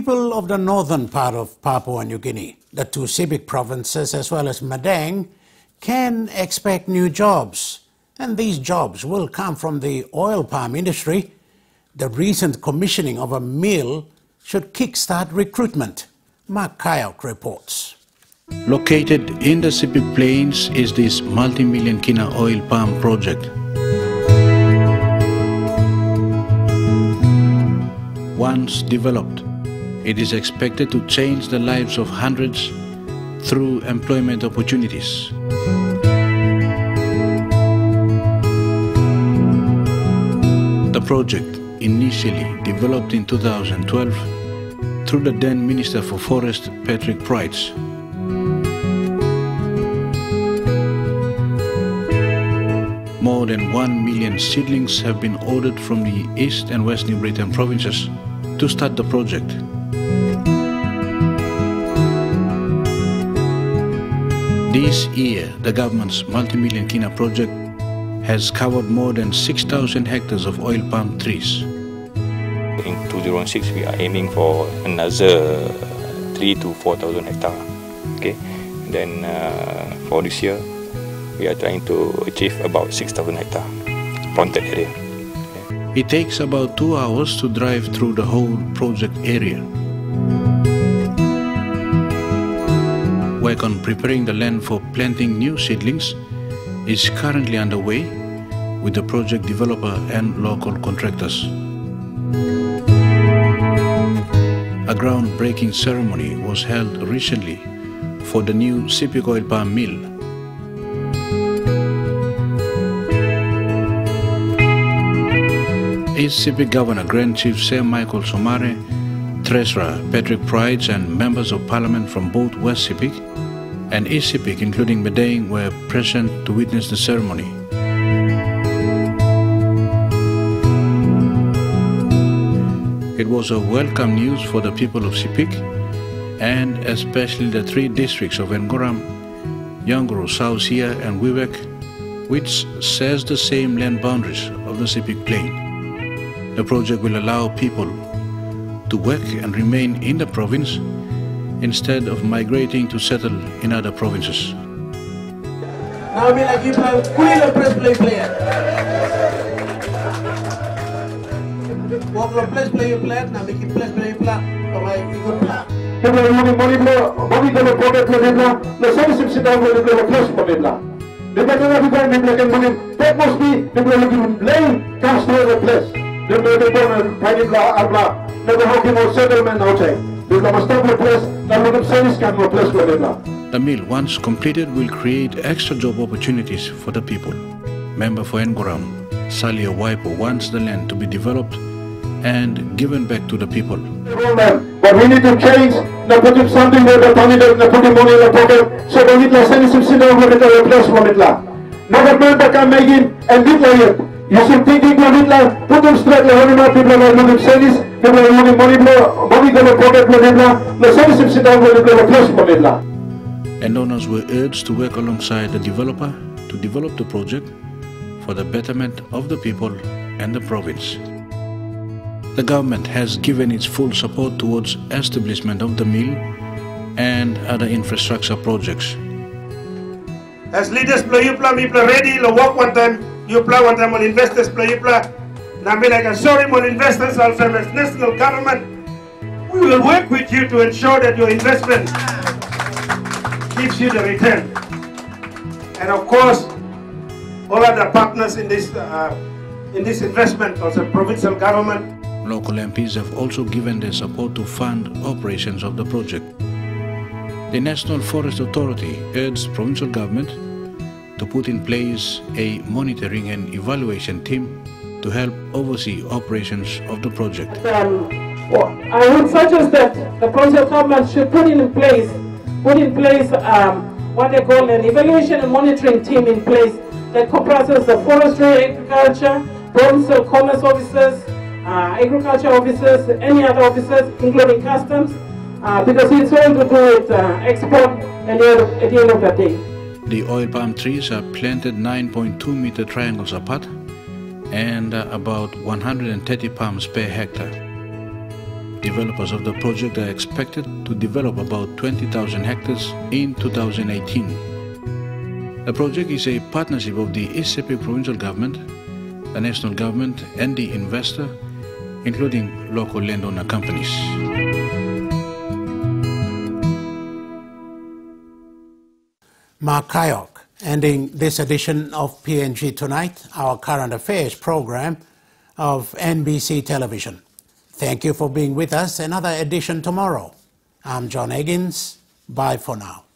people of the northern part of Papua New Guinea, the two Sepik provinces as well as Madang, can expect new jobs. And these jobs will come from the oil palm industry. The recent commissioning of a mill should kickstart recruitment. Mark Kayok reports. Located in the Sepik Plains is this multi-million kina oil palm project. Once developed, it is expected to change the lives of hundreds through employment opportunities. The project, initially developed in 2012 through the then Minister for Forest, Patrick Prides, more than 1 million seedlings have been ordered from the East and West New Britain provinces to start the project. This year, the government's multi-million kina project has covered more than 6,000 hectares of oil palm trees. In 2016, we are aiming for another 3,000 to 4,000 hectares. Okay, then for this year, we are trying to achieve about 6,000 hectares planted area. Okay. It takes about 2 hours to drive through the whole project area. Work on preparing the land for planting new seedlings is currently underway with the project developer and local contractors. A groundbreaking ceremony was held recently for the new Sepik oil palm mill. East Sepik Governor Grand Chief Sir Michael Somare, Treasurer Patrick Prides and members of parliament from both West Sepik and East Sepik including Madang were present to witness the ceremony. It was a welcome news for the people of Sepik and especially the three districts of Engoram, Yanguru, South Sia and Wewak, which shares the same land boundaries of the Sepik Plain. The project will allow people to work and remain in the province instead of migrating to settle in other provinces. Now we like you play press player. Walk play player. Now make it press play player. Alright, we go play. Money the pocket play. The service sit down with the plus play. The better we find him money. That must be the way we can blame cash for the place. The better government find blah. Never hockey more settlement outside. The mill, once completed, will create extra job opportunities for the people. Member for Engoram, Salia Waipo, wants the land to be developed and given back to the people. But we need to change, put something there, put money in the pocket, so we need to send some sit down with the place from it. Never member can make it and did like it. You should think it, put them straight, people are looking service. Landowners were urged to work alongside the developer to develop the project for the betterment of the people and the province. The government has given its full support towards establishment of the mill and other infrastructure projects. As leaders, play ready, work one time, you play one time on investors, play. Now, like a sorry, on investors also as national government, we will work with you to ensure that your investment gives you the return. And of course, all other partners in this investment, also provincial government. Local MPs have also given their support to fund operations of the project. The National Forest Authority urged provincial government to put in place a monitoring and evaluation team to help oversee operations of the project. I would suggest that the provincial government should put in place what they call an evaluation and monitoring team in place that comprises the forestry, agriculture, provincial commerce officers, agriculture officers, any other officers, including customs, because it's all to do with export at the end of the day. The oil palm trees are planted 9.2 meter triangles apart and about 130 palms per hectare. Developers of the project are expected to develop about 20,000 hectares in 2018. The project is a partnership of the East Sepik Provincial Government, the national government and the investor, including local landowner companies. Mark Kayok, ending this edition of PNG Tonight, our current affairs program of NBC Television. Thank you for being with us. Another edition tomorrow. I'm John Higgins. Bye for now.